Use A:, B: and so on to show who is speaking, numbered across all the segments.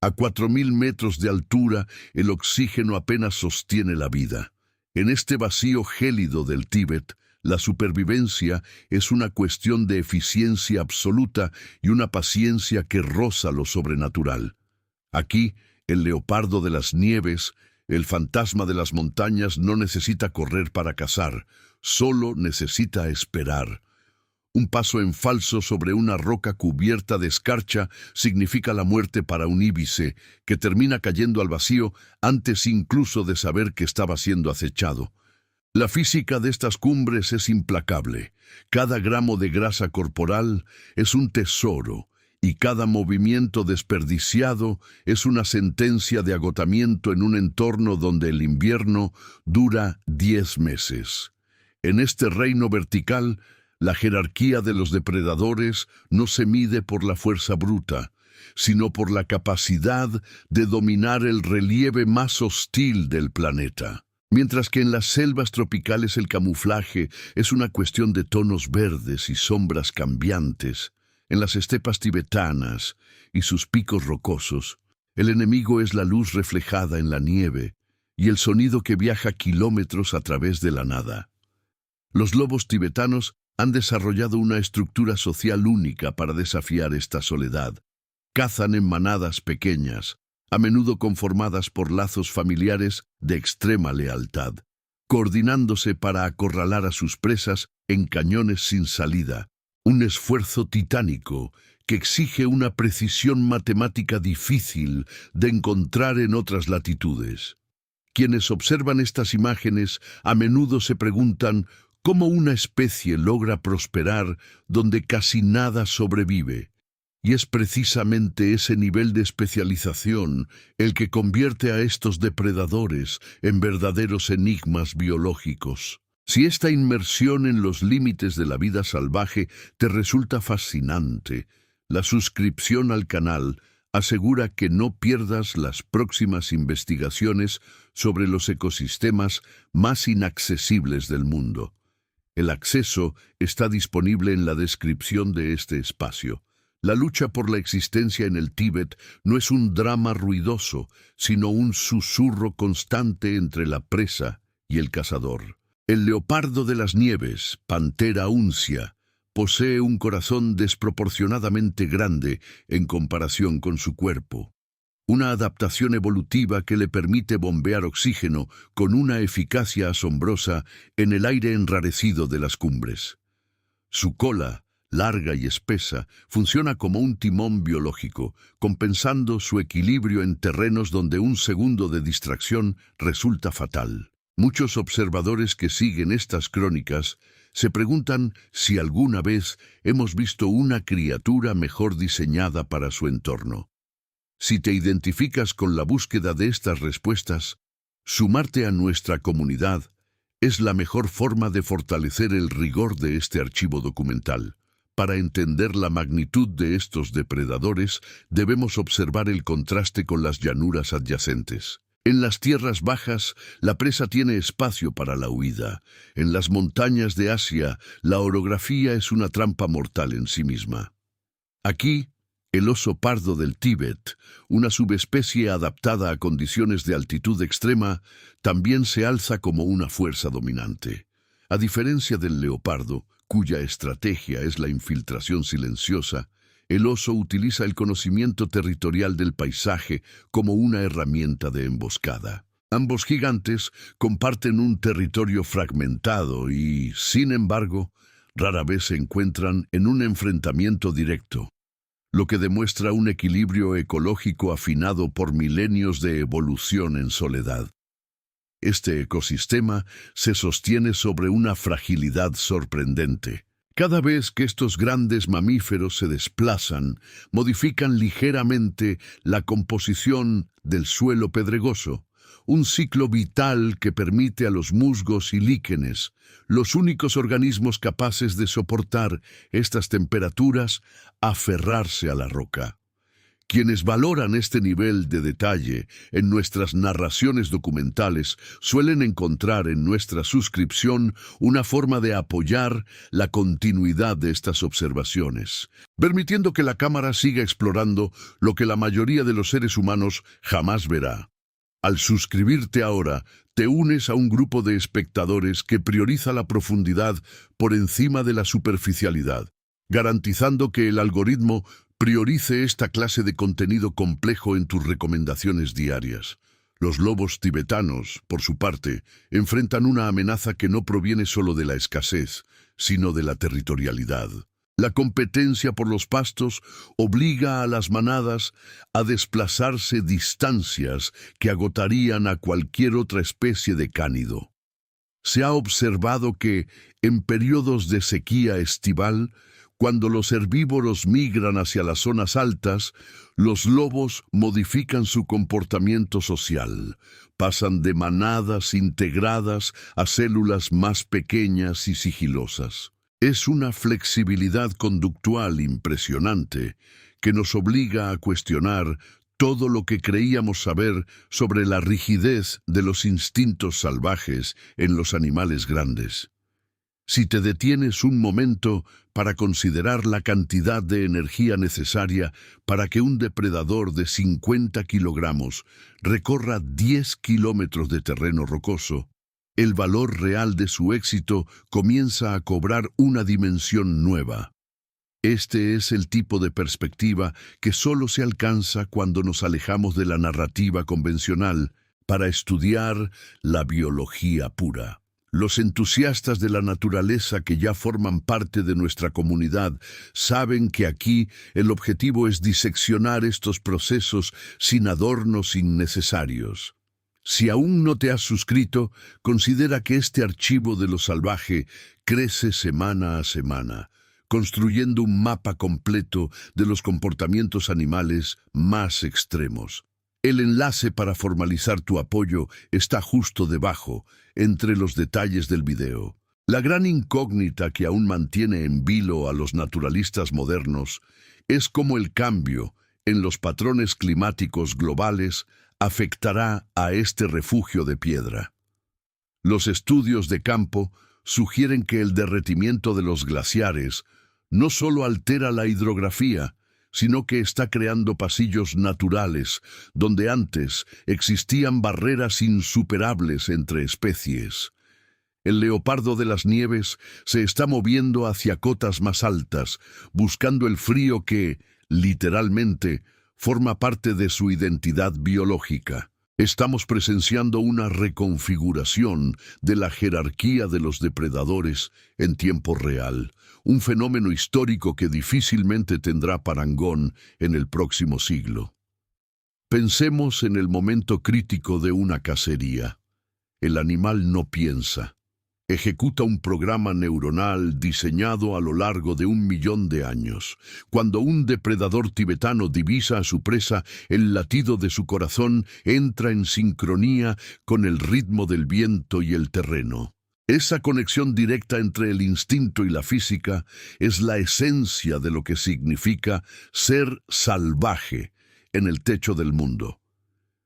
A: A 4.000 metros de altura, el oxígeno apenas sostiene la vida. En este vacío gélido del Tíbet, la supervivencia es una cuestión de eficiencia absoluta y una paciencia que roza lo sobrenatural. Aquí, el leopardo de las nieves, el fantasma de las montañas, no necesita correr para cazar, solo necesita esperar. Un paso en falso sobre una roca cubierta de escarcha significa la muerte para un íbice, que termina cayendo al vacío antes incluso de saber que estaba siendo acechado. La física de estas cumbres es implacable. Cada gramo de grasa corporal es un tesoro, y cada movimiento desperdiciado es una sentencia de agotamiento en un entorno donde el invierno dura 10 meses. En este reino vertical, la jerarquía de los depredadores no se mide por la fuerza bruta, sino por la capacidad de dominar el relieve más hostil del planeta. Mientras que en las selvas tropicales el camuflaje es una cuestión de tonos verdes y sombras cambiantes, en las estepas tibetanas y sus picos rocosos, el enemigo es la luz reflejada en la nieve y el sonido que viaja kilómetros a través de la nada. Los lobos tibetanos han desarrollado una estructura social única para desafiar esta soledad. Cazan en manadas pequeñas, a menudo conformadas por lazos familiares de extrema lealtad, coordinándose para acorralar a sus presas en cañones sin salida, un esfuerzo titánico que exige una precisión matemática difícil de encontrar en otras latitudes. Quienes observan estas imágenes a menudo se preguntan cómo una especie logra prosperar donde casi nada sobrevive. Y es precisamente ese nivel de especialización el que convierte a estos depredadores en verdaderos enigmas biológicos. Si esta inmersión en los límites de la vida salvaje te resulta fascinante, la suscripción al canal asegura que no pierdas las próximas investigaciones sobre los ecosistemas más inaccesibles del mundo. El acceso está disponible en la descripción de este espacio. La lucha por la existencia en el Tíbet no es un drama ruidoso, sino un susurro constante entre la presa y el cazador. El leopardo de las nieves, Panthera uncia, posee un corazón desproporcionadamente grande en comparación con su cuerpo. Una adaptación evolutiva que le permite bombear oxígeno con una eficacia asombrosa en el aire enrarecido de las cumbres. Su cola, larga y espesa, funciona como un timón biológico, compensando su equilibrio en terrenos donde un segundo de distracción resulta fatal. Muchos observadores que siguen estas crónicas se preguntan si alguna vez hemos visto una criatura mejor diseñada para su entorno. Si te identificas con la búsqueda de estas respuestas, sumarte a nuestra comunidad es la mejor forma de fortalecer el rigor de este archivo documental. Para entender la magnitud de estos depredadores, debemos observar el contraste con las llanuras adyacentes. En las tierras bajas, la presa tiene espacio para la huida. En las montañas de Asia, la orografía es una trampa mortal en sí misma. Aquí, el oso pardo del Tíbet, una subespecie adaptada a condiciones de altitud extrema, también se alza como una fuerza dominante. A diferencia del leopardo, cuya estrategia es la infiltración silenciosa, el oso utiliza el conocimiento territorial del paisaje como una herramienta de emboscada. Ambos gigantes comparten un territorio fragmentado y, sin embargo, rara vez se encuentran en un enfrentamiento directo, lo que demuestra un equilibrio ecológico afinado por milenios de evolución en soledad. Este ecosistema se sostiene sobre una fragilidad sorprendente. Cada vez que estos grandes mamíferos se desplazan, modifican ligeramente la composición del suelo pedregoso, un ciclo vital que permite a los musgos y líquenes, los únicos organismos capaces de soportar estas temperaturas, aferrarse a la roca. Quienes valoran este nivel de detalle en nuestras narraciones documentales suelen encontrar en nuestra suscripción una forma de apoyar la continuidad de estas observaciones, permitiendo que la cámara siga explorando lo que la mayoría de los seres humanos jamás verá. Al suscribirte ahora, te unes a un grupo de espectadores que prioriza la profundidad por encima de la superficialidad, garantizando que el algoritmo priorice esta clase de contenido complejo en tus recomendaciones diarias. Los lobos tibetanos, por su parte, enfrentan una amenaza que no proviene solo de la escasez, sino de la territorialidad. La competencia por los pastos obliga a las manadas a desplazarse distancias que agotarían a cualquier otra especie de cánido. Se ha observado que, en periodos de sequía estival, cuando los herbívoros migran hacia las zonas altas, los lobos modifican su comportamiento social, pasan de manadas integradas a células más pequeñas y sigilosas. Es una flexibilidad conductual impresionante que nos obliga a cuestionar todo lo que creíamos saber sobre la rigidez de los instintos salvajes en los animales grandes. Si te detienes un momento para considerar la cantidad de energía necesaria para que un depredador de 50 kilogramos recorra 10 kilómetros de terreno rocoso, el valor real de su éxito comienza a cobrar una dimensión nueva. Este es el tipo de perspectiva que solo se alcanza cuando nos alejamos de la narrativa convencional para estudiar la biología pura. Los entusiastas de la naturaleza que ya forman parte de nuestra comunidad saben que aquí el objetivo es diseccionar estos procesos sin adornos innecesarios. Si aún no te has suscrito, considera que este archivo de lo salvaje crece semana a semana, construyendo un mapa completo de los comportamientos animales más extremos. El enlace para formalizar tu apoyo está justo debajo, entre los detalles del video. La gran incógnita que aún mantiene en vilo a los naturalistas modernos es cómo el cambio en los patrones climáticos globales afectará a este refugio de piedra. Los estudios de campo sugieren que el derretimiento de los glaciares no solo altera la hidrografía, sino que está creando pasillos naturales donde antes existían barreras insuperables entre especies. El leopardo de las nieves se está moviendo hacia cotas más altas, buscando el frío que, literalmente, forma parte de su identidad biológica. Estamos presenciando una reconfiguración de la jerarquía de los depredadores en tiempo real, un fenómeno histórico que difícilmente tendrá parangón en el próximo siglo. Pensemos en el momento crítico de una cacería. El animal no piensa. Ejecuta un programa neuronal diseñado a lo largo de 1 millón de años. Cuando un depredador tibetano divisa a su presa, el latido de su corazón entra en sincronía con el ritmo del viento y el terreno. Esa conexión directa entre el instinto y la física es la esencia de lo que significa ser salvaje en el techo del mundo.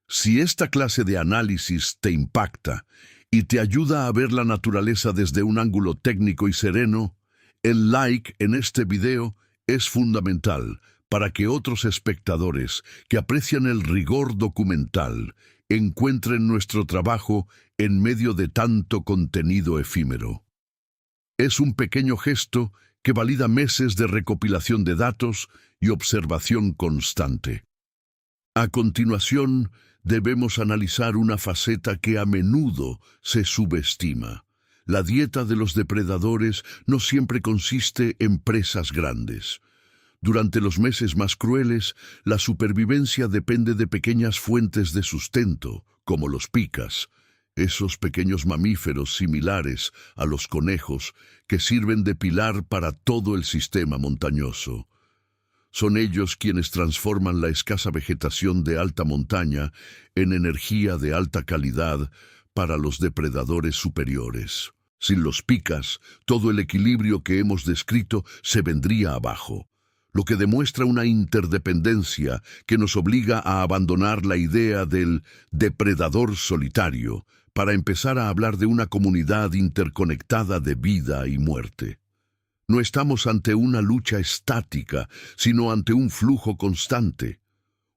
A: Si esta clase de análisis te impacta y te ayuda a ver la naturaleza desde un ángulo técnico y sereno, el like en este video es fundamental para que otros espectadores que aprecian el rigor documental encuentren nuestro trabajo en medio de tanto contenido efímero. Es un pequeño gesto que valida meses de recopilación de datos y observación constante. A continuación, debemos analizar una faceta que a menudo se subestima. La dieta de los depredadores no siempre consiste en presas grandes. Durante los meses más crueles, la supervivencia depende de pequeñas fuentes de sustento, como los picas, esos pequeños mamíferos similares a los conejos que sirven de pilar para todo el sistema montañoso. Son ellos quienes transforman la escasa vegetación de alta montaña en energía de alta calidad para los depredadores superiores. Sin los picas, todo el equilibrio que hemos descrito se vendría abajo. lo que demuestra una interdependencia que nos obliga a abandonar la idea del depredador solitario para empezar a hablar de una comunidad interconectada de vida y muerte. No estamos ante una lucha estática, sino ante un flujo constante.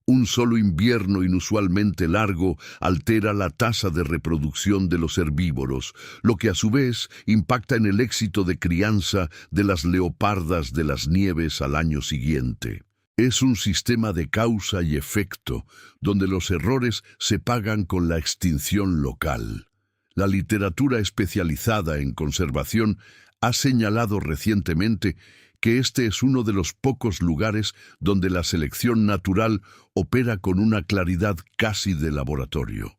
A: Un solo invierno inusualmente largo altera la tasa de reproducción de los herbívoros, lo que a su vez impacta en el éxito de crianza de las leopardas de las nieves al año siguiente. Es un sistema de causa y efecto, donde los errores se pagan con la extinción local. La literatura especializada en conservación ha señalado recientemente que este es uno de los pocos lugares donde la selección natural opera con una claridad casi de laboratorio.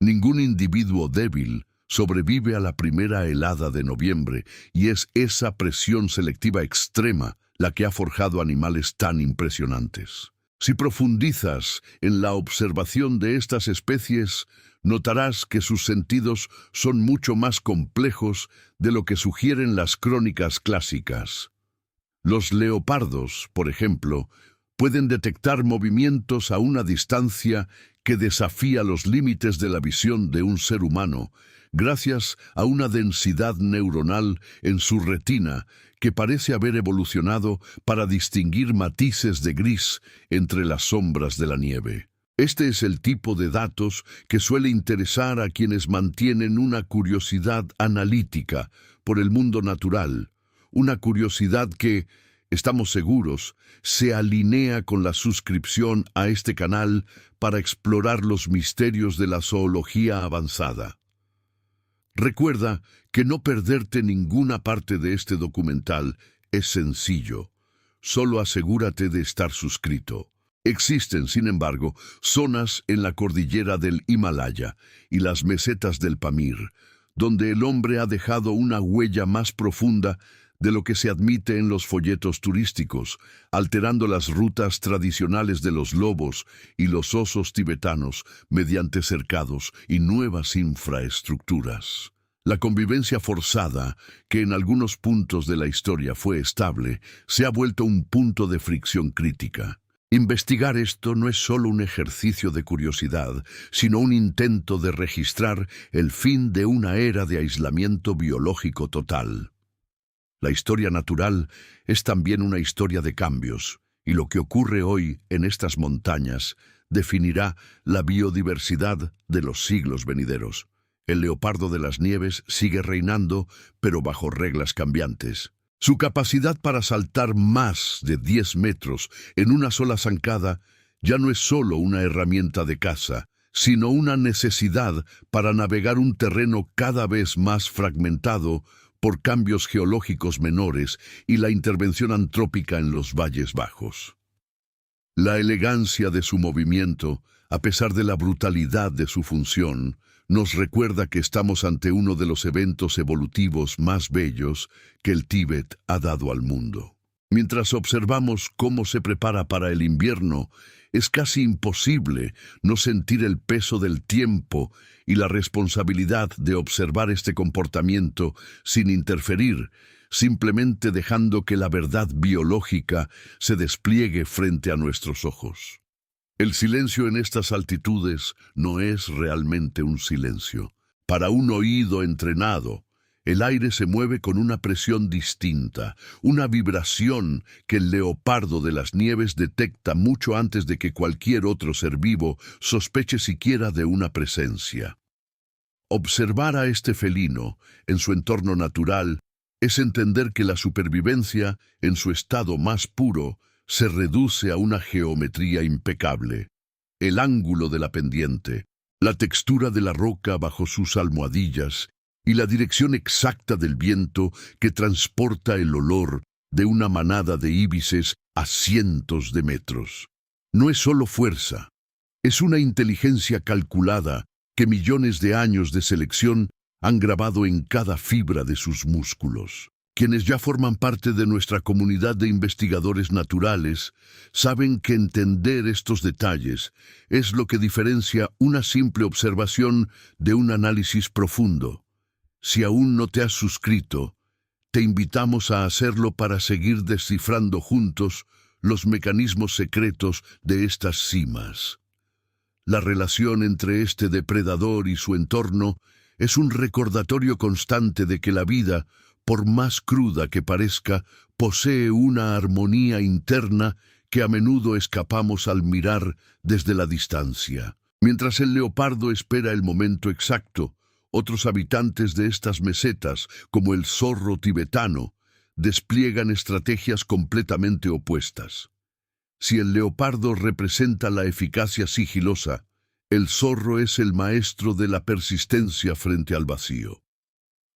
A: Ningún individuo débil sobrevive a la primera helada de noviembre, y es esa presión selectiva extrema la que ha forjado animales tan impresionantes. Si profundizas en la observación de estas especies, notarás que sus sentidos son mucho más complejos de lo que sugieren las crónicas clásicas. Los leopardos, por ejemplo, pueden detectar movimientos a una distancia que desafía los límites de la visión de un ser humano, gracias a una densidad neuronal en su retina que parece haber evolucionado para distinguir matices de gris entre las sombras de la nieve. Este es el tipo de datos que suele interesar a quienes mantienen una curiosidad analítica por el mundo natural, una curiosidad que, estamos seguros, se alinea con la suscripción a este canal para explorar los misterios de la zoología avanzada. Recuerda que no perderte ninguna parte de este documental es sencillo. Solo asegúrate de estar suscrito. Existen, sin embargo, zonas en la cordillera del Himalaya y las mesetas del Pamir, donde el hombre ha dejado una huella más profunda de lo que se admite en los folletos turísticos, alterando las rutas tradicionales de los lobos y los osos tibetanos mediante cercados y nuevas infraestructuras. La convivencia forzada, que en algunos puntos de la historia fue estable, se ha vuelto un punto de fricción crítica. Investigar esto no es solo un ejercicio de curiosidad, sino un intento de registrar el fin de una era de aislamiento biológico total. La historia natural es también una historia de cambios, y lo que ocurre hoy en estas montañas definirá la biodiversidad de los siglos venideros. El leopardo de las nieves sigue reinando, pero bajo reglas cambiantes. Su capacidad para saltar más de 10 metros en una sola zancada ya no es solo una herramienta de caza, sino una necesidad para navegar un terreno cada vez más fragmentado por cambios geológicos menores y la intervención antrópica en los valles bajos. La elegancia de su movimiento, a pesar de la brutalidad de su función, nos recuerda que estamos ante uno de los eventos evolutivos más bellos que el Tíbet ha dado al mundo. Mientras observamos cómo se prepara para el invierno, es casi imposible no sentir el peso del tiempo y la responsabilidad de observar este comportamiento sin interferir, simplemente dejando que la verdad biológica se despliegue frente a nuestros ojos. El silencio en estas altitudes no es realmente un silencio. Para un oído entrenado, el aire se mueve con una presión distinta, una vibración que el leopardo de las nieves detecta mucho antes de que cualquier otro ser vivo sospeche siquiera de una presencia. Observar a este felino en su entorno natural es entender que la supervivencia, en su estado más puro, se reduce a una geometría impecable. El ángulo de la pendiente, la textura de la roca bajo sus almohadillas y la dirección exacta del viento que transporta el olor de una manada de íbices a cientos de metros. No es solo fuerza, es una inteligencia calculada que millones de años de selección han grabado en cada fibra de sus músculos. Quienes ya forman parte de nuestra comunidad de investigadores naturales saben que entender estos detalles es lo que diferencia una simple observación de un análisis profundo. Si aún no te has suscrito, te invitamos a hacerlo para seguir descifrando juntos los mecanismos secretos de estas cimas. La relación entre este depredador y su entorno es un recordatorio constante de que la vida, por más cruda que parezca, posee una armonía interna que a menudo escapamos al mirar desde la distancia. Mientras el leopardo espera el momento exacto, otros habitantes de estas mesetas, como el zorro tibetano, despliegan estrategias completamente opuestas. Si el leopardo representa la eficacia sigilosa, el zorro es el maestro de la persistencia frente al vacío.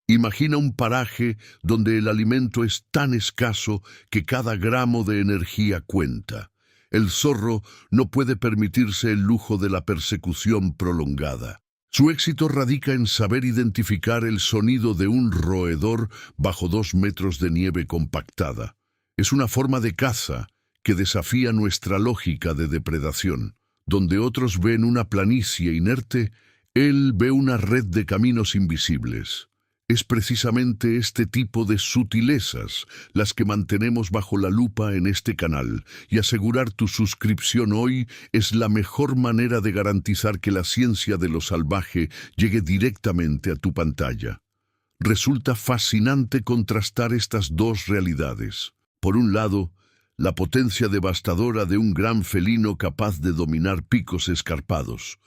A: Imagina un paraje donde el alimento es tan escaso que cada gramo de energía cuenta. El zorro no puede permitirse el lujo de la persecución prolongada. Su éxito radica en saber identificar el sonido de un roedor bajo 2 metros de nieve compactada. Es una forma de caza que desafía nuestra lógica de depredación. Donde otros ven una planicie inerte, él ve una red de caminos invisibles. Es precisamente este tipo de sutilezas las que mantenemos bajo la lupa en este canal, y asegurar tu suscripción hoy es la mejor manera de garantizar que la ciencia de lo salvaje llegue directamente a tu pantalla. Resulta fascinante contrastar estas dos realidades. Por un lado, la potencia devastadora de un gran felino capaz de dominar picos escarpados.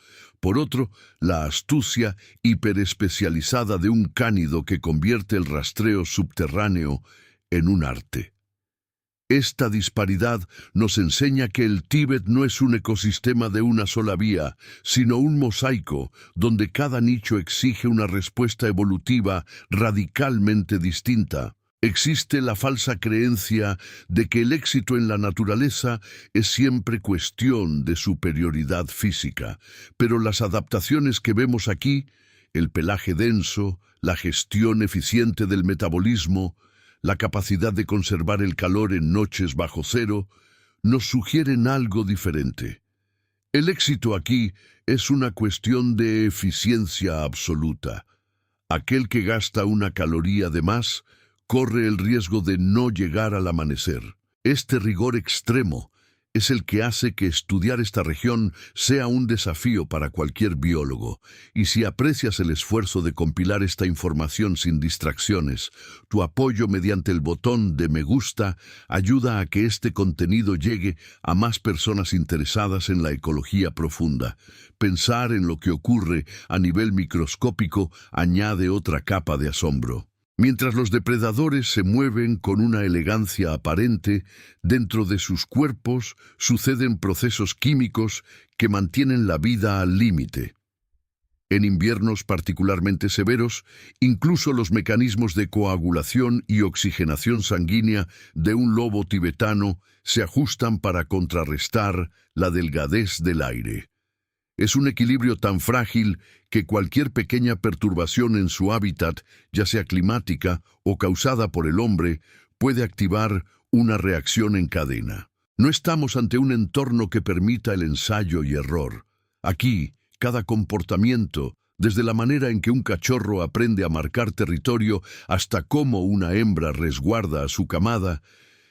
A: Por otro, la astucia hiperespecializada de un cánido que convierte el rastreo subterráneo en un arte. Esta disparidad nos enseña que el Tíbet no es un ecosistema de una sola vía, sino un mosaico donde cada nicho exige una respuesta evolutiva radicalmente distinta. Existe la falsa creencia de que el éxito en la naturaleza es siempre cuestión de superioridad física, pero las adaptaciones que vemos aquí, el pelaje denso, la gestión eficiente del metabolismo, la capacidad de conservar el calor en noches bajo cero, nos sugieren algo diferente. El éxito aquí es una cuestión de eficiencia absoluta. Aquel que gasta una caloría de más corre el riesgo de no llegar al amanecer. Este rigor extremo es el que hace que estudiar esta región sea un desafío para cualquier biólogo, y si aprecias el esfuerzo de compilar esta información sin distracciones, tu apoyo mediante el botón de me gusta ayuda a que este contenido llegue a más personas interesadas en la ecología profunda. Pensar en lo que ocurre a nivel microscópico añade otra capa de asombro. Mientras los depredadores se mueven con una elegancia aparente, dentro de sus cuerpos suceden procesos químicos que mantienen la vida al límite. En inviernos particularmente severos, incluso los mecanismos de coagulación y oxigenación sanguínea de un lobo tibetano se ajustan para contrarrestar la delgadez del aire. Es un equilibrio tan frágil que cualquier pequeña perturbación en su hábitat, ya sea climática o causada por el hombre, puede activar una reacción en cadena. No estamos ante un entorno que permita el ensayo y error. Aquí, cada comportamiento, desde la manera en que un cachorro aprende a marcar territorio hasta cómo una hembra resguarda a su camada,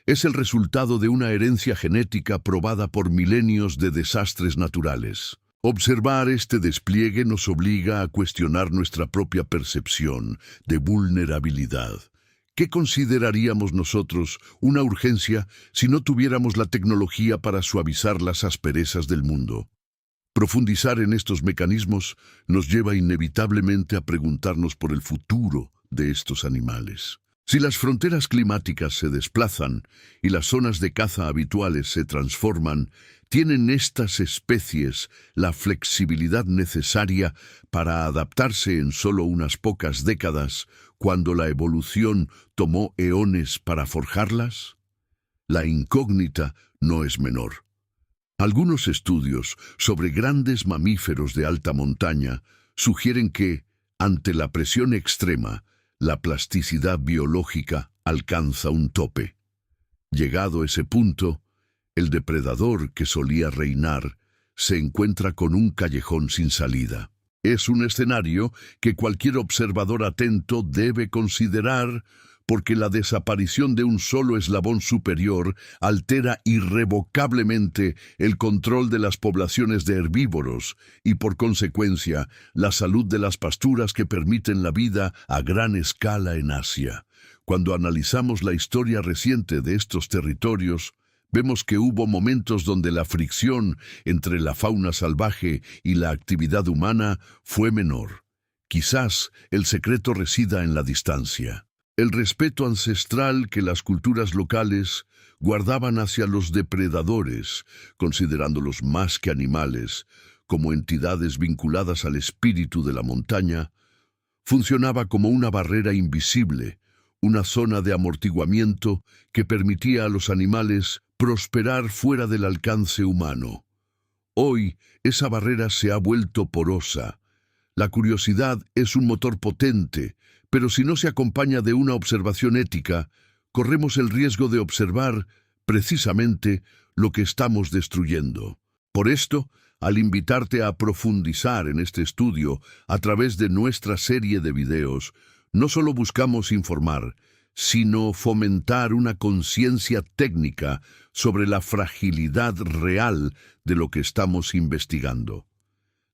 A: es el resultado de una herencia genética probada por milenios de desastres naturales. Observar este despliegue nos obliga a cuestionar nuestra propia percepción de vulnerabilidad. ¿Qué consideraríamos nosotros una urgencia si no tuviéramos la tecnología para suavizar las asperezas del mundo? Profundizar en estos mecanismos nos lleva inevitablemente a preguntarnos por el futuro de estos animales. Si las fronteras climáticas se desplazan y las zonas de caza habituales se transforman, ¿tienen estas especies la flexibilidad necesaria para adaptarse en solo unas pocas décadas, cuando la evolución tomó eones para forjarlas? La incógnita no es menor. Algunos estudios sobre grandes mamíferos de alta montaña sugieren que, ante la presión extrema, la plasticidad biológica alcanza un tope. Llegado ese punto, el depredador que solía reinar se encuentra con un callejón sin salida. Es un escenario que cualquier observador atento debe considerar, porque la desaparición de un solo eslabón superior altera irrevocablemente el control de las poblaciones de herbívoros y, por consecuencia, la salud de las pasturas que permiten la vida a gran escala en Asia. Cuando analizamos la historia reciente de estos territorios, vemos que hubo momentos donde la fricción entre la fauna salvaje y la actividad humana fue menor. Quizás el secreto resida en la distancia. El respeto ancestral que las culturas locales guardaban hacia los depredadores, considerándolos más que animales, como entidades vinculadas al espíritu de la montaña, funcionaba como una barrera invisible, una zona de amortiguamiento que permitía a los animales prosperar fuera del alcance humano. Hoy, esa barrera se ha vuelto porosa. La curiosidad es un motor potente, pero si no se acompaña de una observación ética, corremos el riesgo de observar, precisamente, lo que estamos destruyendo. Por esto, al invitarte a profundizar en este estudio a través de nuestra serie de videos, no solo buscamos informar, sino fomentar una conciencia técnica sobre la fragilidad real de lo que estamos investigando.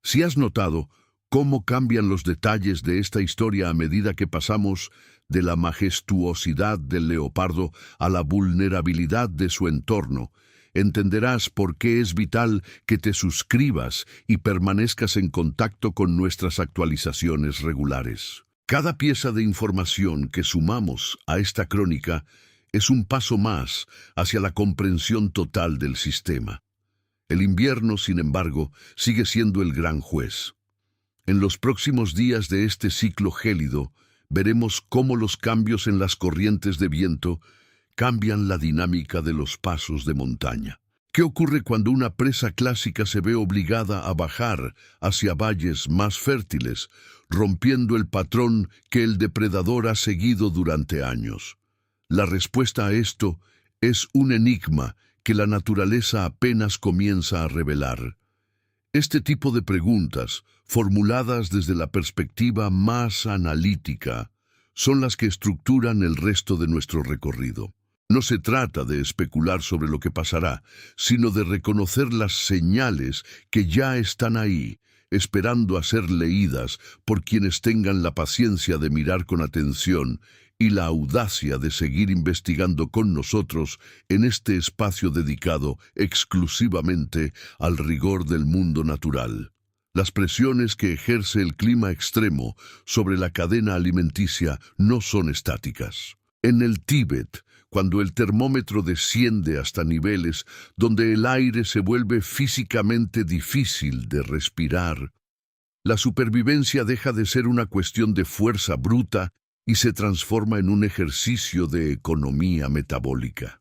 A: Si has notado cómo cambian los detalles de esta historia a medida que pasamos de la majestuosidad del leopardo a la vulnerabilidad de su entorno, entenderás por qué es vital que te suscribas y permanezcas en contacto con nuestras actualizaciones regulares. Cada pieza de información que sumamos a esta crónica es un paso más hacia la comprensión total del sistema. El invierno, sin embargo, sigue siendo el gran juez. En los próximos días de este ciclo gélido, veremos cómo los cambios en las corrientes de viento cambian la dinámica de los pasos de montaña. ¿Qué ocurre cuando una presa clásica se ve obligada a bajar hacia valles más fértiles, rompiendo el patrón que el depredador ha seguido durante años? La respuesta a esto es un enigma que la naturaleza apenas comienza a revelar. Este tipo de preguntas, formuladas desde la perspectiva más analítica, son las que estructuran el resto de nuestro recorrido. No se trata de especular sobre lo que pasará, sino de reconocer las señales que ya están ahí, esperando a ser leídas por quienes tengan la paciencia de mirar con atención y la audacia de seguir investigando con nosotros en este espacio dedicado exclusivamente al rigor del mundo natural. Las presiones que ejerce el clima extremo sobre la cadena alimenticia no son estáticas. En el Tíbet, cuando el termómetro desciende hasta niveles donde el aire se vuelve físicamente difícil de respirar, la supervivencia deja de ser una cuestión de fuerza bruta y se transforma en un ejercicio de economía metabólica.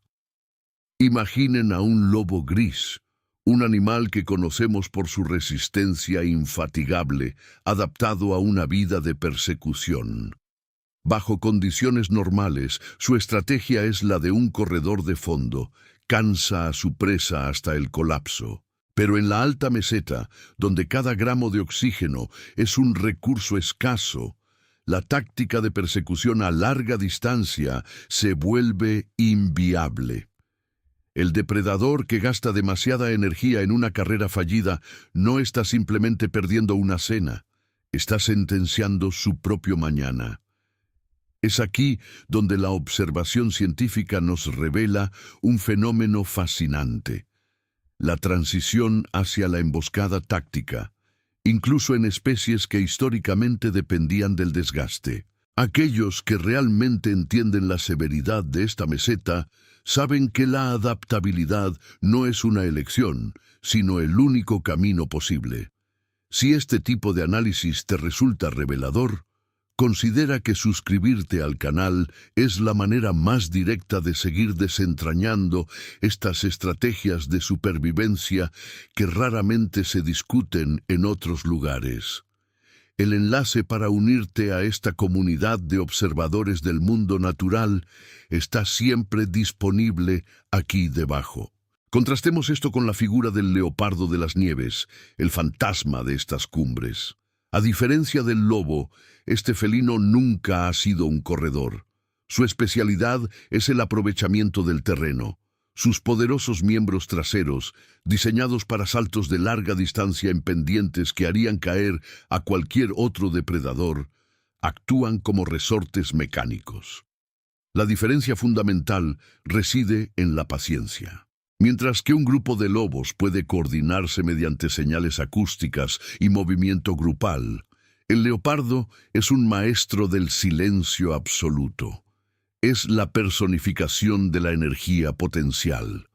A: Imaginen a un lobo gris, un animal que conocemos por su resistencia infatigable, adaptado a una vida de persecución. Bajo condiciones normales, su estrategia es la de un corredor de fondo, cansa a su presa hasta el colapso. Pero en la alta meseta, donde cada gramo de oxígeno es un recurso escaso, la táctica de persecución a larga distancia se vuelve inviable. El depredador que gasta demasiada energía en una carrera fallida no está simplemente perdiendo una cena, está sentenciando su propio mañana. Es aquí donde la observación científica nos revela un fenómeno fascinante: la transición hacia la emboscada táctica, incluso en especies que históricamente dependían del desgaste. Aquellos que realmente entienden la severidad de esta meseta saben que la adaptabilidad no es una elección, sino el único camino posible. Si este tipo de análisis te resulta revelador, considera que suscribirte al canal es la manera más directa de seguir desentrañando estas estrategias de supervivencia que raramente se discuten en otros lugares. El enlace para unirte a esta comunidad de observadores del mundo natural está siempre disponible aquí debajo. Contrastemos esto con la figura del leopardo de las nieves, el fantasma de estas cumbres. A diferencia del lobo, este felino nunca ha sido un corredor. Su especialidad es el aprovechamiento del terreno. Sus poderosos miembros traseros, diseñados para saltos de larga distancia en pendientes que harían caer a cualquier otro depredador, actúan como resortes mecánicos. La diferencia fundamental reside en la paciencia. Mientras que un grupo de lobos puede coordinarse mediante señales acústicas y movimiento grupal, el leopardo es un maestro del silencio absoluto. Es la personificación de la energía potencial.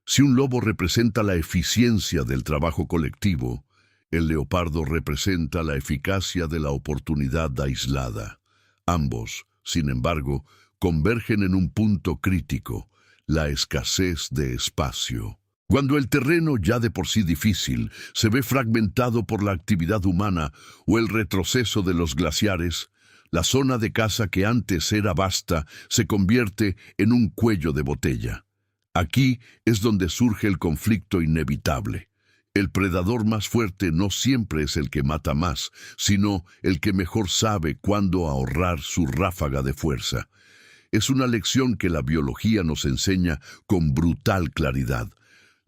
A: Si un lobo representa la eficiencia del trabajo colectivo, el leopardo representa la eficacia de la oportunidad aislada. Ambos, sin embargo, convergen en un punto crítico: la escasez de espacio. Cuando el terreno, ya de por sí difícil, se ve fragmentado por la actividad humana o el retroceso de los glaciares, la zona de caza que antes era vasta se convierte en un cuello de botella. Aquí es donde surge el conflicto inevitable. El predador más fuerte no siempre es el que mata más, sino el que mejor sabe cuándo ahorrar su ráfaga de fuerza. Es una lección que la biología nos enseña con brutal claridad.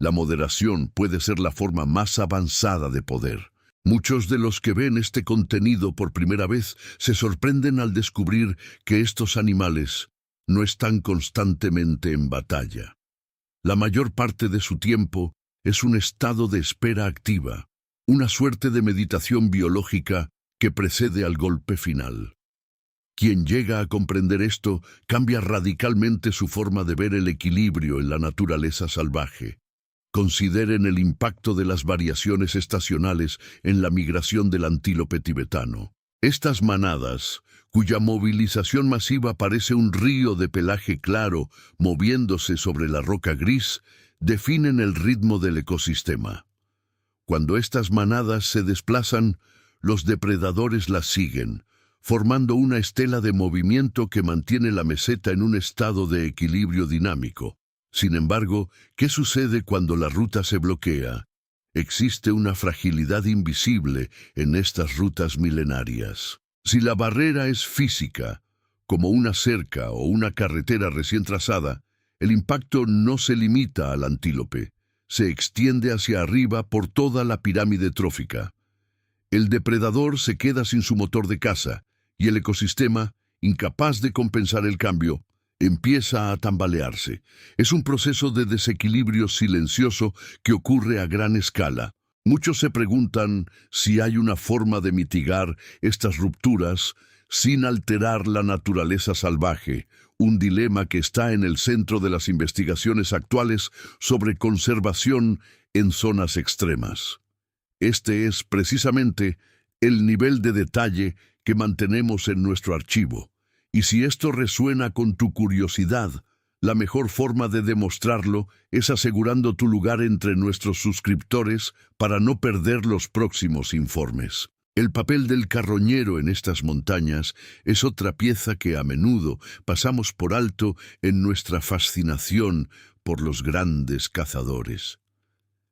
A: La moderación puede ser la forma más avanzada de poder. Muchos de los que ven este contenido por primera vez se sorprenden al descubrir que estos animales no están constantemente en batalla. La mayor parte de su tiempo es un estado de espera activa, una suerte de meditación biológica que precede al golpe final. Quien llega a comprender esto cambia radicalmente su forma de ver el equilibrio en la naturaleza salvaje. Consideren el impacto de las variaciones estacionales en la migración del antílope tibetano. Estas manadas, cuya movilización masiva parece un río de pelaje claro moviéndose sobre la roca gris, definen el ritmo del ecosistema. Cuando estas manadas se desplazan, los depredadores las siguen, formando una estela de movimiento que mantiene la meseta en un estado de equilibrio dinámico. Sin embargo, ¿qué sucede cuando la ruta se bloquea? Existe una fragilidad invisible en estas rutas milenarias. Si la barrera es física, como una cerca o una carretera recién trazada, el impacto no se limita al antílope, se extiende hacia arriba por toda la pirámide trófica. El depredador se queda sin su motor de caza y el ecosistema, incapaz de compensar el cambio, empieza a tambalearse. Es un proceso de desequilibrio silencioso que ocurre a gran escala. Muchos se preguntan si hay una forma de mitigar estas rupturas sin alterar la naturaleza salvaje, un dilema que está en el centro de las investigaciones actuales sobre conservación en zonas extremas. Este es precisamente el nivel de detalle que mantenemos en nuestro archivo. Y si esto resuena con tu curiosidad, la mejor forma de demostrarlo es asegurando tu lugar entre nuestros suscriptores para no perder los próximos informes. El papel del carroñero en estas montañas es otra pieza que a menudo pasamos por alto en nuestra fascinación por los grandes cazadores.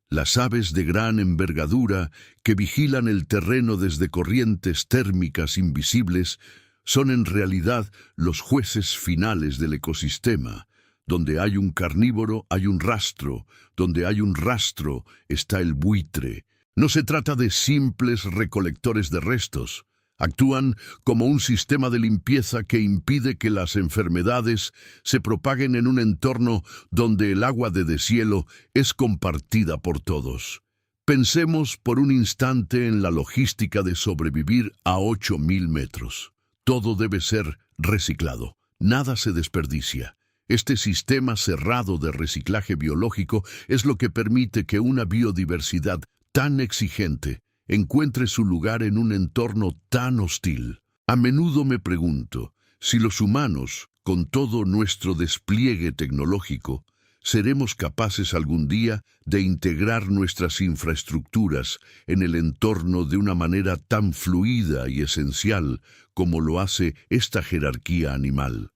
A: Las aves de gran envergadura que vigilan el terreno desde corrientes térmicas invisibles son en realidad los jueces finales del ecosistema. Donde hay un carnívoro, hay un rastro. Donde hay un rastro, está el buitre. No se trata de simples recolectores de restos. Actúan como un sistema de limpieza que impide que las enfermedades se propaguen en un entorno donde el agua de deshielo es compartida por todos. Pensemos por un instante en la logística de sobrevivir a 8.000 metros. Todo debe ser reciclado, nada se desperdicia. Este sistema cerrado de reciclaje biológico es lo que permite que una biodiversidad tan exigente encuentre su lugar en un entorno tan hostil. A menudo me pregunto si los humanos, con todo nuestro despliegue tecnológico, seremos capaces algún día de integrar nuestras infraestructuras en el entorno de una manera tan fluida y esencial como lo hace esta jerarquía animal.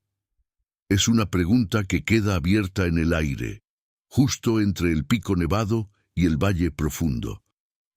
A: Es una pregunta que queda abierta en el aire, justo entre el pico nevado y el valle profundo.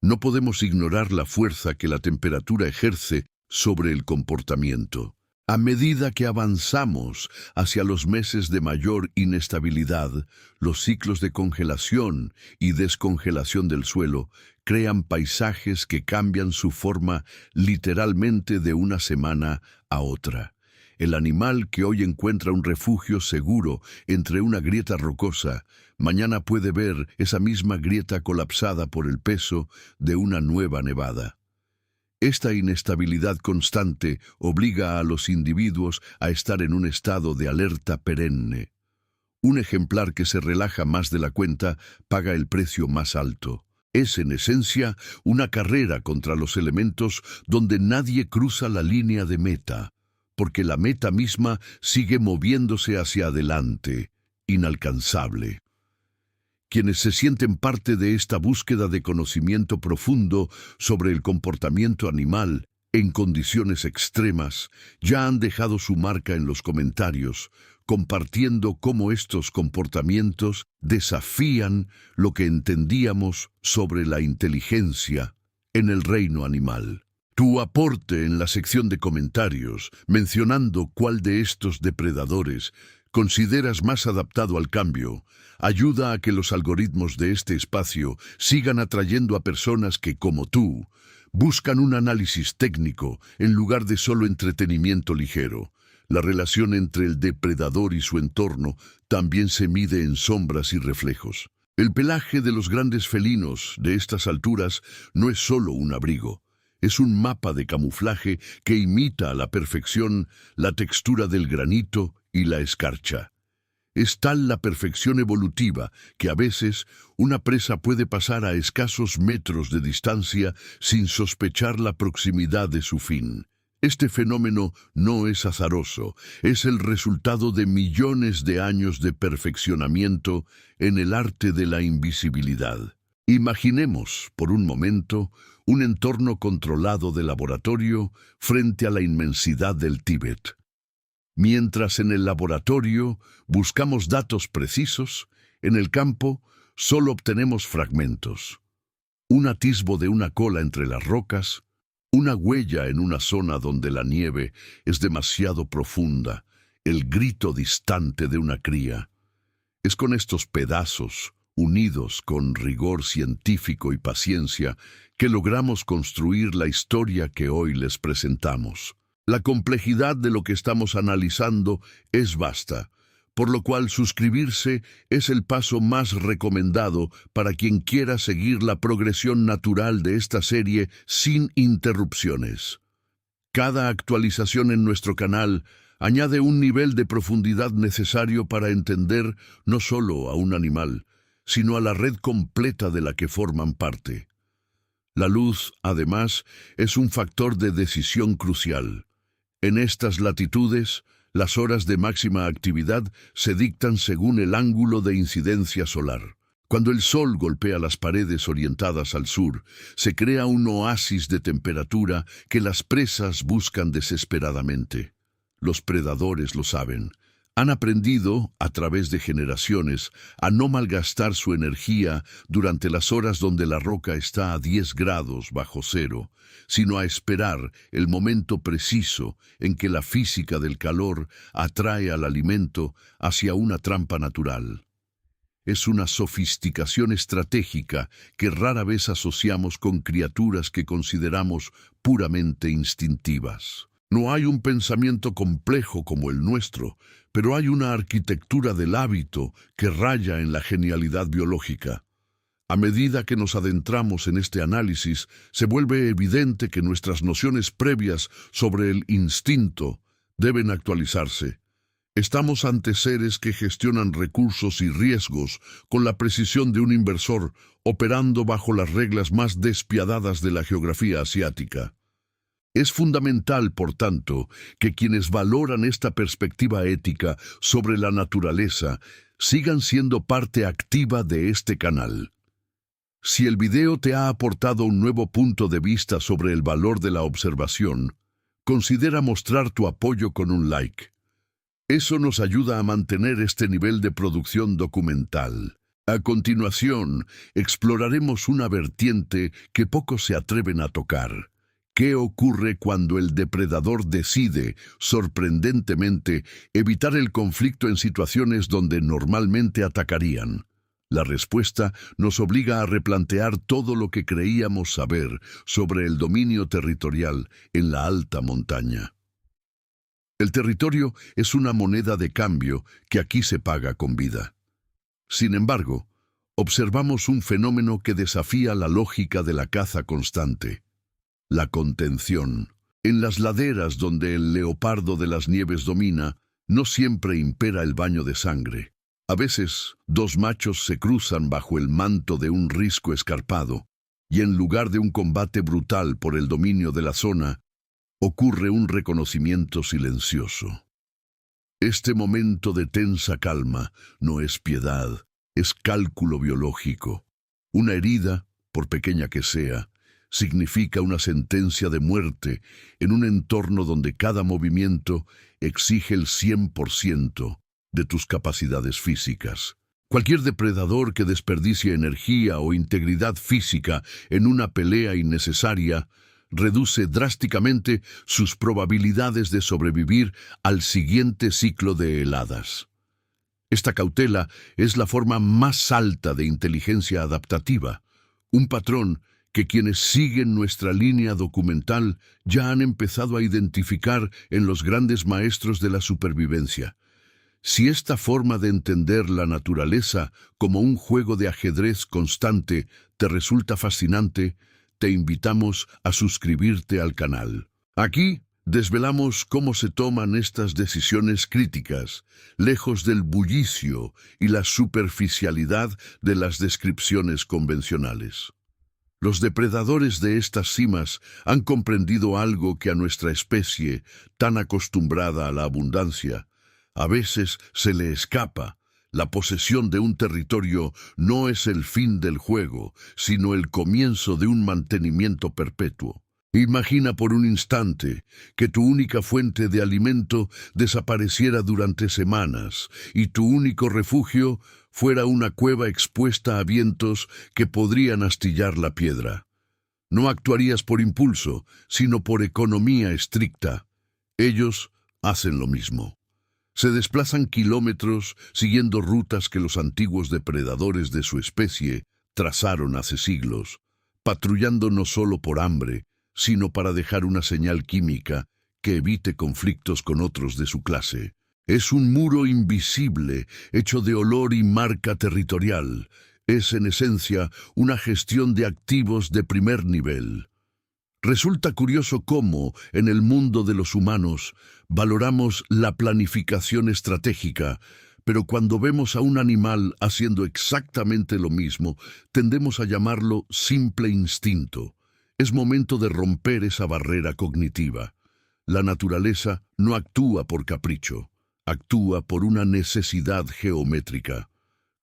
A: No podemos ignorar la fuerza que la temperatura ejerce sobre el comportamiento. A medida que avanzamos hacia los meses de mayor inestabilidad, los ciclos de congelación y descongelación del suelo crean paisajes que cambian su forma literalmente de una semana a otra. El animal que hoy encuentra un refugio seguro entre una grieta rocosa, mañana puede ver esa misma grieta colapsada por el peso de una nueva nevada. Esta inestabilidad constante obliga a los individuos a estar en un estado de alerta perenne. Un ejemplar que se relaja más de la cuenta paga el precio más alto. Es, en esencia, una carrera contra los elementos donde nadie cruza la línea de meta, porque la meta misma sigue moviéndose hacia adelante, inalcanzable. Quienes se sienten parte de esta búsqueda de conocimiento profundo sobre el comportamiento animal en condiciones extremas ya han dejado su marca en los comentarios, compartiendo cómo estos comportamientos desafían lo que entendíamos sobre la inteligencia en el reino animal. Tu aporte en la sección de comentarios, mencionando cuál de estos depredadores consideras más adaptado al cambio, ayuda a que los algoritmos de este espacio sigan atrayendo a personas que, como tú, buscan un análisis técnico en lugar de solo entretenimiento ligero. La relación entre el depredador y su entorno también se mide en sombras y reflejos. El pelaje de los grandes felinos de estas alturas no es solo un abrigo. Es un mapa de camuflaje que imita a la perfección la textura del granito y la escarcha. Es tal la perfección evolutiva que a veces una presa puede pasar a escasos metros de distancia sin sospechar la proximidad de su fin. Este fenómeno no es azaroso, es el resultado de millones de años de perfeccionamiento en el arte de la invisibilidad. Imaginemos, por un momento, un entorno controlado de laboratorio frente a la inmensidad del Tíbet. Mientras en el laboratorio buscamos datos precisos, en el campo solo obtenemos fragmentos. Un atisbo de una cola entre las rocas, una huella en una zona donde la nieve es demasiado profunda, el grito distante de una cría. Es con estos pedazos, unidos con rigor científico y paciencia, que logramos construir la historia que hoy les presentamos. La complejidad de lo que estamos analizando es vasta, por lo cual suscribirse es el paso más recomendado para quien quiera seguir la progresión natural de esta serie sin interrupciones. Cada actualización en nuestro canal añade un nivel de profundidad necesario para entender no solo a un animal, sino a la red completa de la que forman parte. La luz, además, es un factor de decisión crucial. En estas latitudes, las horas de máxima actividad se dictan según el ángulo de incidencia solar. Cuando el sol golpea las paredes orientadas al sur, se crea un oasis de temperatura que las presas buscan desesperadamente. Los predadores lo saben. Han aprendido, a través de generaciones, a no malgastar su energía durante las horas donde la roca está a 10 grados bajo cero, sino a esperar el momento preciso en que la física del calor atrae al alimento hacia una trampa natural. Es una sofisticación estratégica que rara vez asociamos con criaturas que consideramos puramente instintivas. No hay un pensamiento complejo como el nuestro, pero hay una arquitectura del hábito que raya en la genialidad biológica. A medida que nos adentramos en este análisis, se vuelve evidente que nuestras nociones previas sobre el instinto deben actualizarse. Estamos ante seres que gestionan recursos y riesgos con la precisión de un inversor, operando bajo las reglas más despiadadas de la geografía asiática. Es fundamental, por tanto, que quienes valoran esta perspectiva ética sobre la naturaleza sigan siendo parte activa de este canal. Si el video te ha aportado un nuevo punto de vista sobre el valor de la observación, considera mostrar tu apoyo con un like. Eso nos ayuda a mantener este nivel de producción documental. A continuación, exploraremos una vertiente que pocos se atreven a tocar: ¿Qué ocurre cuando el depredador decide, sorprendentemente, evitar el conflicto en situaciones donde normalmente atacarían? La respuesta nos obliga a replantear todo lo que creíamos saber sobre el dominio territorial en la alta montaña. El territorio es una moneda de cambio que aquí se paga con vida. Sin embargo, observamos un fenómeno que desafía la lógica de la caza constante: la contención. En las laderas donde el leopardo de las nieves domina, no siempre impera el baño de sangre. A veces, dos machos se cruzan bajo el manto de un risco escarpado, y en lugar de un combate brutal por el dominio de la zona, ocurre un reconocimiento silencioso. Este momento de tensa calma no es piedad, es cálculo biológico. Una herida, por pequeña que sea, significa una sentencia de muerte en un entorno donde cada movimiento exige el 100% de tus capacidades físicas. Cualquier depredador que desperdicie energía o integridad física en una pelea innecesaria reduce drásticamente sus probabilidades de sobrevivir al siguiente ciclo de heladas. Esta cautela es la forma más alta de inteligencia adaptativa, un patrón que quienes siguen nuestra línea documental ya han empezado a identificar en los grandes maestros de la supervivencia. Si esta forma de entender la naturaleza como un juego de ajedrez constante te resulta fascinante, te invitamos a suscribirte al canal. Aquí desvelamos cómo se toman estas decisiones críticas, lejos del bullicio y la superficialidad de las descripciones convencionales. Los depredadores de estas cimas han comprendido algo que a nuestra especie, tan acostumbrada a la abundancia, a veces se le escapa. La posesión de un territorio no es el fin del juego, sino el comienzo de un mantenimiento perpetuo. Imagina por un instante que tu única fuente de alimento desapareciera durante semanas y tu único refugio fuera una cueva expuesta a vientos que podrían astillar la piedra. No actuarías por impulso, sino por economía estricta. Ellos hacen lo mismo. Se desplazan kilómetros siguiendo rutas que los antiguos depredadores de su especie trazaron hace siglos, patrullando no solo por hambre, sino para dejar una señal química que evite conflictos con otros de su clase. Es un muro invisible, hecho de olor y marca territorial. Es, en esencia, una gestión de activos de primer nivel. Resulta curioso cómo, en el mundo de los humanos, valoramos la planificación estratégica, pero cuando vemos a un animal haciendo exactamente lo mismo, tendemos a llamarlo simple instinto. Es momento de romper esa barrera cognitiva. La naturaleza no actúa por capricho, actúa por una necesidad geométrica.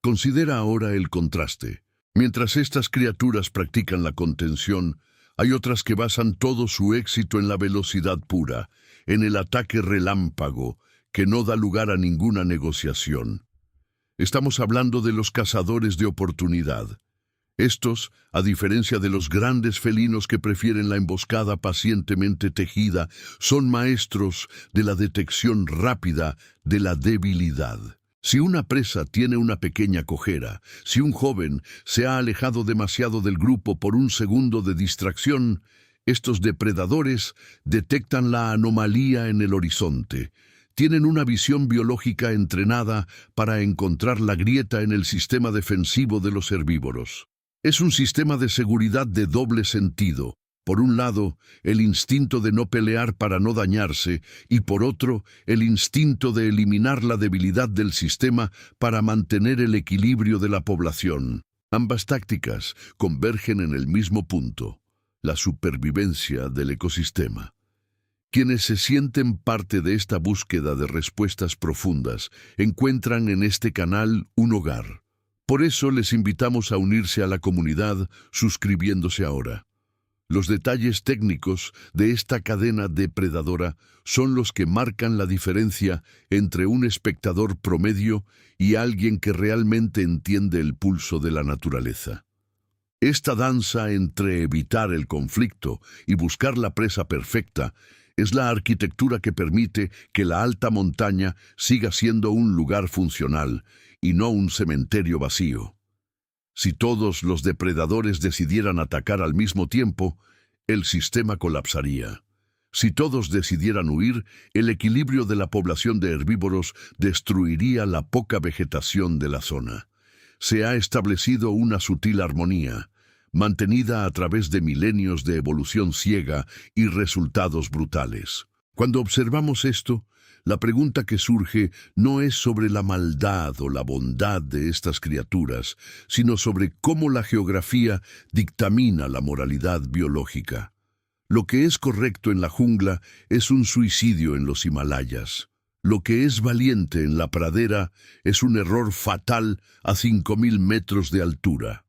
A: Considera ahora el contraste. Mientras estas criaturas practican la contención, hay otras que basan todo su éxito en la velocidad pura, en el ataque relámpago, que no da lugar a ninguna negociación. Estamos hablando de los cazadores de oportunidad. Estos, a diferencia de los grandes felinos que prefieren la emboscada pacientemente tejida, son maestros de la detección rápida de la debilidad. Si una presa tiene una pequeña cojera, si un joven se ha alejado demasiado del grupo por un segundo de distracción, estos depredadores detectan la anomalía en el horizonte. Tienen una visión biológica entrenada para encontrar la grieta en el sistema defensivo de los herbívoros. Es un sistema de seguridad de doble sentido. Por un lado, el instinto de no pelear para no dañarse, y por otro, el instinto de eliminar la debilidad del sistema para mantener el equilibrio de la población. Ambas tácticas convergen en el mismo punto: la supervivencia del ecosistema. Quienes se sienten parte de esta búsqueda de respuestas profundas encuentran en este canal un hogar. Por eso les invitamos a unirse a la comunidad suscribiéndose ahora. Los detalles técnicos de esta cadena depredadora son los que marcan la diferencia entre un espectador promedio y alguien que realmente entiende el pulso de la naturaleza. Esta danza entre evitar el conflicto y buscar la presa perfecta es la arquitectura que permite que la alta montaña siga siendo un lugar funcional y no un cementerio vacío. Si todos los depredadores decidieran atacar al mismo tiempo, el sistema colapsaría. Si todos decidieran huir, el equilibrio de la población de herbívoros destruiría la poca vegetación de la zona. Se ha establecido una sutil armonía, mantenida a través de milenios de evolución ciega y resultados brutales. Cuando observamos esto, la pregunta que surge no es sobre la maldad o la bondad de estas criaturas, sino sobre cómo la geografía dictamina la moralidad biológica. Lo que es correcto en la jungla es un suicidio en los Himalayas. Lo que es valiente en la pradera es un error fatal a 5.000 metros de altura.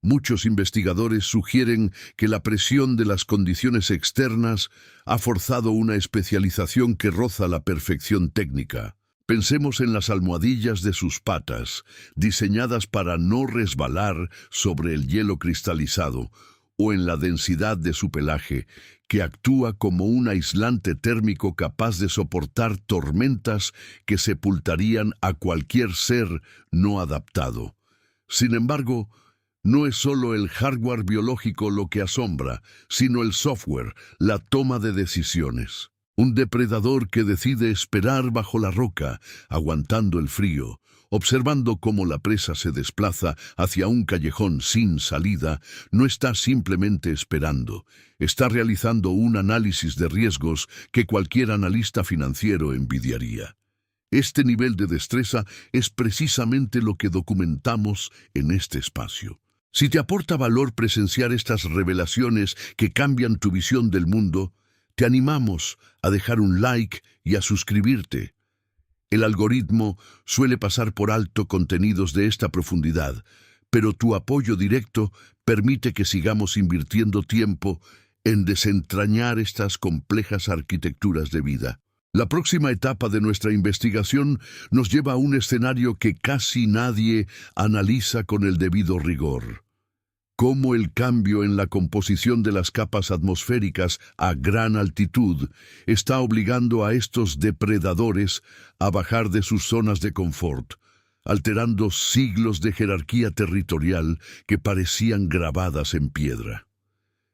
A: Muchos investigadores sugieren que la presión de las condiciones externas ha forzado una especialización que roza la perfección técnica. Pensemos en las almohadillas de sus patas, diseñadas para no resbalar sobre el hielo cristalizado, o en la densidad de su pelaje, que actúa como un aislante térmico capaz de soportar tormentas que sepultarían a cualquier ser no adaptado. Sin embargo, no es solo el hardware biológico lo que asombra, sino el software, la toma de decisiones. Un depredador que decide esperar bajo la roca, aguantando el frío, observando cómo la presa se desplaza hacia un callejón sin salida, no está simplemente esperando, está realizando un análisis de riesgos que cualquier analista financiero envidiaría. Este nivel de destreza es precisamente lo que documentamos en este espacio. Si te aporta valor presenciar estas revelaciones que cambian tu visión del mundo, te animamos a dejar un like y a suscribirte. El algoritmo suele pasar por alto contenidos de esta profundidad, pero tu apoyo directo permite que sigamos invirtiendo tiempo en desentrañar estas complejas arquitecturas de vida. La próxima etapa de nuestra investigación nos lleva a un escenario que casi nadie analiza con el debido rigor. Cómo el cambio en la composición de las capas atmosféricas a gran altitud está obligando a estos depredadores a bajar de sus zonas de confort, alterando siglos de jerarquía territorial que parecían grabadas en piedra.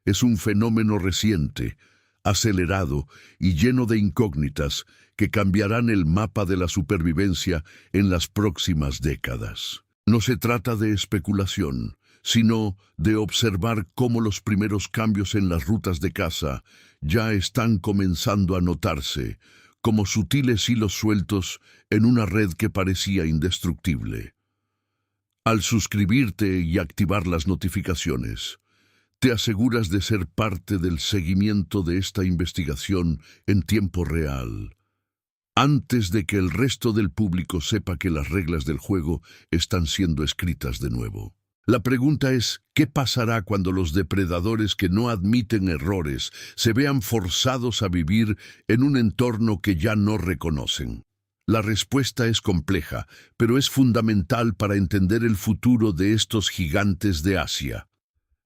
A: Es un fenómeno reciente, acelerado y lleno de incógnitas que cambiarán el mapa de la supervivencia en las próximas décadas. No se trata de especulación, sino de observar cómo los primeros cambios en las rutas de caza ya están comenzando a notarse, como sutiles hilos sueltos en una red que parecía indestructible. Al suscribirte y activar las notificaciones, te aseguras de ser parte del seguimiento de esta investigación en tiempo real, antes de que el resto del público sepa que las reglas del juego están siendo escritas de nuevo. La pregunta es, ¿qué pasará cuando los depredadores que no admiten errores se vean forzados a vivir en un entorno que ya no reconocen? La respuesta es compleja, pero es fundamental para entender el futuro de estos gigantes de Asia.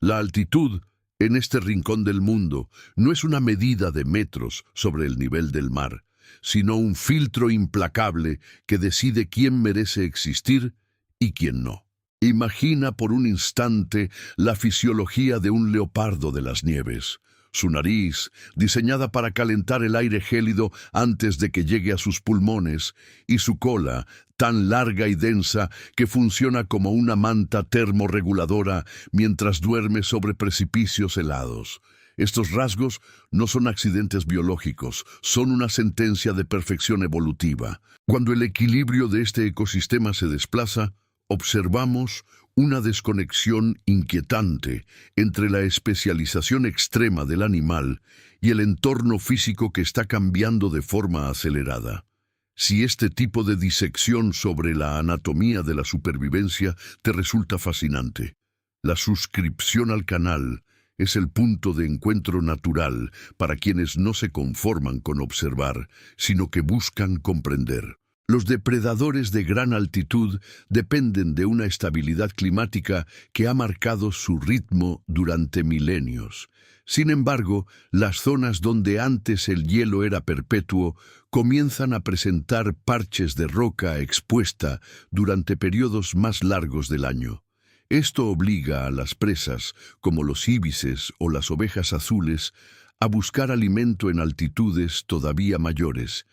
A: La altitud, en este rincón del mundo, no es una medida de metros sobre el nivel del mar, sino un filtro implacable que decide quién merece existir y quién no. Imagina por un instante la fisiología de un leopardo de las nieves. Su nariz, diseñada para calentar el aire gélido antes de que llegue a sus pulmones, y su cola, tan larga y densa que funciona como una manta termorreguladora mientras duerme sobre precipicios helados. Estos rasgos no son accidentes biológicos, son una sentencia de perfección evolutiva. Cuando el equilibrio de este ecosistema se desplaza, observamos una desconexión inquietante entre la especialización extrema del animal y el entorno físico que está cambiando de forma acelerada. Si este tipo de disección sobre la anatomía de la supervivencia te resulta fascinante, la suscripción al canal es el punto de encuentro natural para quienes no se conforman con observar, sino que buscan comprender. Los depredadores de gran altitud dependen de una estabilidad climática que ha marcado su ritmo durante milenios. Sin embargo, las zonas donde antes el hielo era perpetuo comienzan a presentar parches de roca expuesta durante periodos más largos del año. Esto obliga a las presas, como los íbices o las ovejas azules, a buscar alimento en altitudes todavía mayores,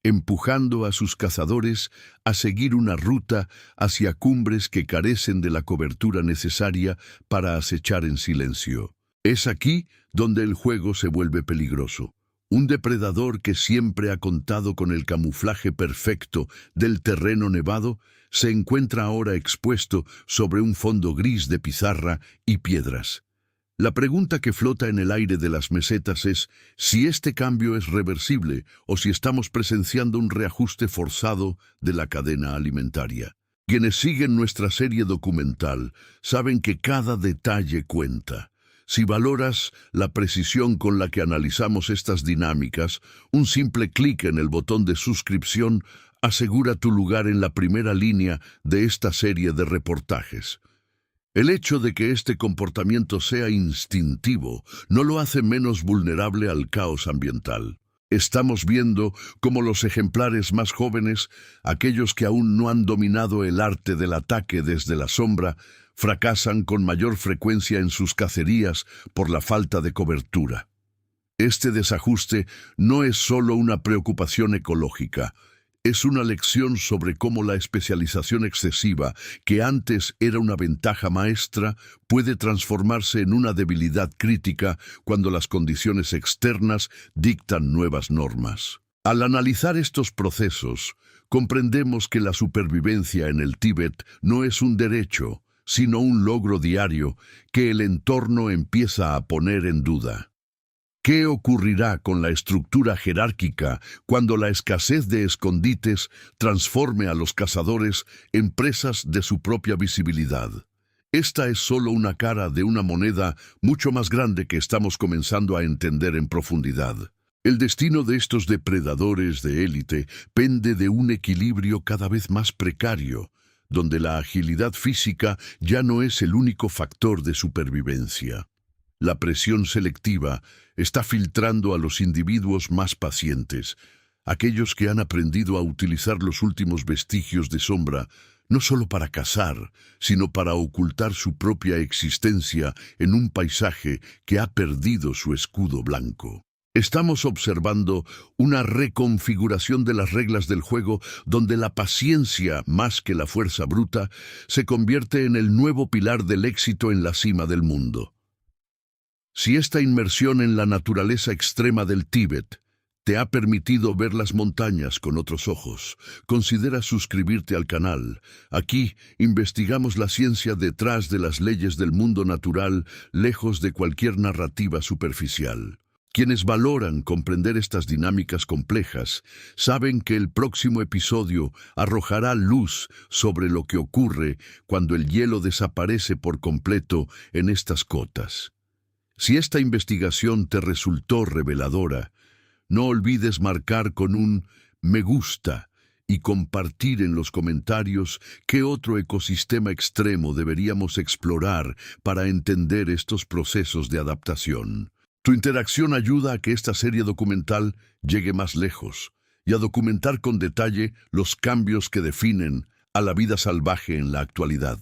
A: empujando a sus cazadores a seguir una ruta hacia cumbres que carecen de la cobertura necesaria para acechar en silencio. Es aquí donde el juego se vuelve peligroso. Un depredador que siempre ha contado con el camuflaje perfecto del terreno nevado se encuentra ahora expuesto sobre un fondo gris de pizarra y piedras. La pregunta que flota en el aire de las mesetas es si este cambio es reversible o si estamos presenciando un reajuste forzado de la cadena alimentaria. Quienes siguen nuestra serie documental saben que cada detalle cuenta. Si valoras la precisión con la que analizamos estas dinámicas, un simple clic en el botón de suscripción asegura tu lugar en la primera línea de esta serie de reportajes. El hecho de que este comportamiento sea instintivo no lo hace menos vulnerable al caos ambiental. Estamos viendo cómo los ejemplares más jóvenes, aquellos que aún no han dominado el arte del ataque desde la sombra, fracasan con mayor frecuencia en sus cacerías por la falta de cobertura. Este desajuste no es solo una preocupación ecológica, es una lección sobre cómo la especialización excesiva, que antes era una ventaja maestra, puede transformarse en una debilidad crítica cuando las condiciones externas dictan nuevas normas. Al analizar estos procesos, comprendemos que la supervivencia en el Tíbet no es un derecho, sino un logro diario que el entorno empieza a poner en duda. ¿Qué ocurrirá con la estructura jerárquica cuando la escasez de escondites transforme a los cazadores en presas de su propia visibilidad? Esta es solo una cara de una moneda mucho más grande que estamos comenzando a entender en profundidad. El destino de estos depredadores de élite pende de un equilibrio cada vez más precario, donde la agilidad física ya no es el único factor de supervivencia. La presión selectiva está filtrando a los individuos más pacientes, aquellos que han aprendido a utilizar los últimos vestigios de sombra, no solo para cazar, sino para ocultar su propia existencia en un paisaje que ha perdido su escudo blanco. Estamos observando una reconfiguración de las reglas del juego donde la paciencia, más que la fuerza bruta, se convierte en el nuevo pilar del éxito en la cima del mundo. Si esta inmersión en la naturaleza extrema del Tíbet te ha permitido ver las montañas con otros ojos, considera suscribirte al canal. Aquí investigamos la ciencia detrás de las leyes del mundo natural, lejos de cualquier narrativa superficial. Quienes valoran comprender estas dinámicas complejas saben que el próximo episodio arrojará luz sobre lo que ocurre cuando el hielo desaparece por completo en estas cotas. Si esta investigación te resultó reveladora, no olvides marcar con un me gusta y compartir en los comentarios qué otro ecosistema extremo deberíamos explorar para entender estos procesos de adaptación. Tu interacción ayuda a que esta serie documental llegue más lejos y a documentar con detalle los cambios que definen a la vida salvaje en la actualidad.